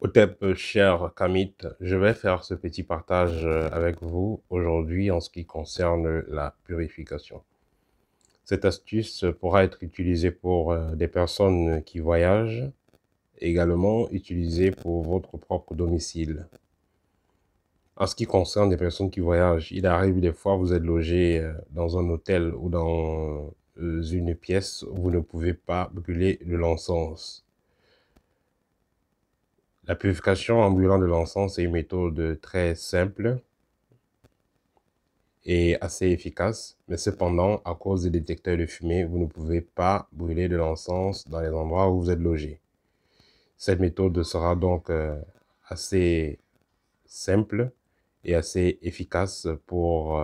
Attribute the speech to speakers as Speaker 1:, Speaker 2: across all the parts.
Speaker 1: Otep, cher Kamit, je vais faire ce petit partage avec vous aujourd'hui en ce qui concerne la purification. Cette astuce pourra être utilisée pour des personnes qui voyagent, également utilisée pour votre propre domicile. En ce qui concerne des personnes qui voyagent, il arrive des fois vous êtes logé dans un hôtel ou dans une pièce où vous ne pouvez pas brûler de l'encens. La purification en brûlant de l'encens est une méthode très simple et assez efficace, mais cependant, à cause des détecteurs de fumée, vous ne pouvez pas brûler de l'encens dans les endroits où vous êtes logé. Cette méthode sera donc assez simple et assez efficace pour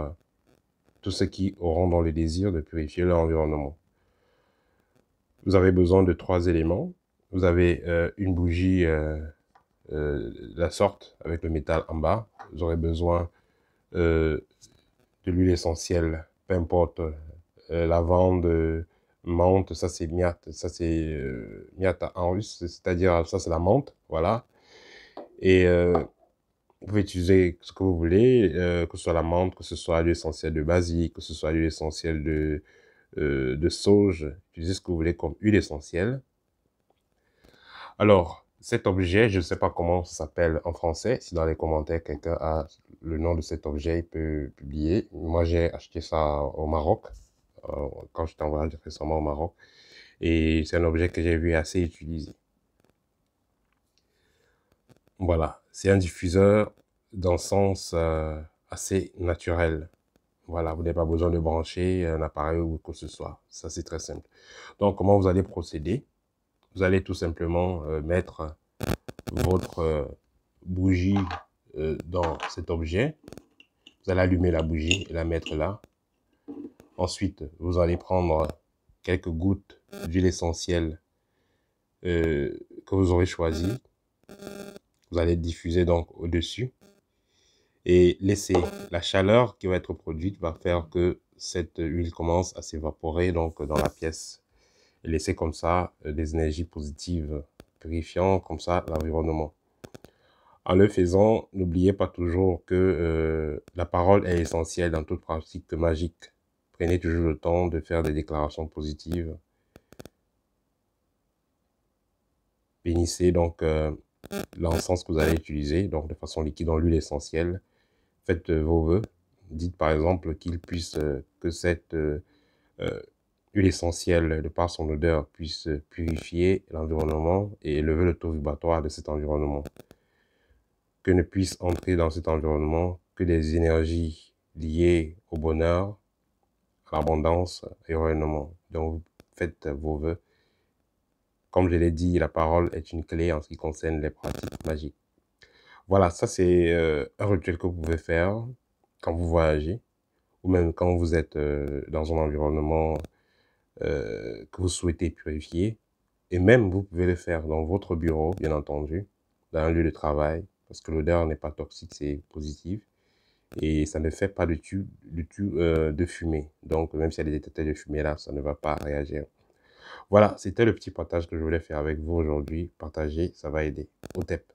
Speaker 1: tous ceux qui auront dans le désir de purifier leur environnement. Vous avez besoin de 3 éléments. Vous avez une bougie de la sorte avec le métal en bas. Vous aurez besoin de l'huile essentielle, peu importe, lavande, menthe, ça c'est miat, ça c'est miat en russe, c'est-à-dire ça c'est la menthe, voilà. Et vous pouvez utiliser ce que vous voulez, que ce soit la menthe, que ce soit l'huile essentielle de basilic, que ce soit l'huile essentielle de sauge, utilisez ce que vous voulez comme huile essentielle. Alors, cet objet, je ne sais pas comment ça s'appelle en français. Si dans les commentaires, quelqu'un a le nom de cet objet, il peut publier. Moi, j'ai acheté ça au Maroc, quand j'étais en voyage récemment au Maroc. Et c'est un objet que j'ai vu assez utilisé. Voilà, c'est un diffuseur d'encens assez naturel. Voilà, vous n'avez pas besoin de brancher un appareil ou quoi que ce soit. Ça, c'est très simple. Donc, comment vous allez procéder? Vous allez tout simplement mettre votre bougie dans cet objet. Vous allez allumer la bougie et la mettre là. Ensuite, vous allez prendre quelques gouttes d'huile essentielle que vous aurez choisi. Vous allez diffuser donc au-dessus et laisser la chaleur qui va être produite va faire que cette huile commence à s'évaporer donc dans la pièce. Et laisser comme ça des énergies positives, purifiant comme ça l'environnement. En le faisant, n'oubliez pas toujours que la parole est essentielle dans toute pratique magique. Prenez toujours le temps de faire des déclarations positives. Bénissez donc l'encens que vous allez utiliser, donc de façon liquide dans l'huile essentielle. Faites vos vœux. Dites par exemple qu'il puisse, que cette huile essentielle, de par son odeur, puisse purifier l'environnement et élever le taux vibratoire de cet environnement. Que ne puisse entrer dans cet environnement que des énergies liées au bonheur, à l'abondance et au rayonnement. Donc, vous faites vos vœux. Comme je l'ai dit, la parole est une clé en ce qui concerne les pratiques magiques. Voilà, ça c'est un rituel que vous pouvez faire quand vous voyagez ou même quand vous êtes dans un environnement que vous souhaitez purifier. Et même, vous pouvez le faire dans votre bureau, bien entendu, dans un lieu de travail, parce que l'odeur n'est pas toxique, c'est positif. Et ça ne fait pas du tout de fumée. Donc, même s'il y a des détecteurs de fumée là, ça ne va pas réagir. Voilà, c'était le petit partage que je voulais faire avec vous aujourd'hui. Partagez, ça va aider. Au TEP.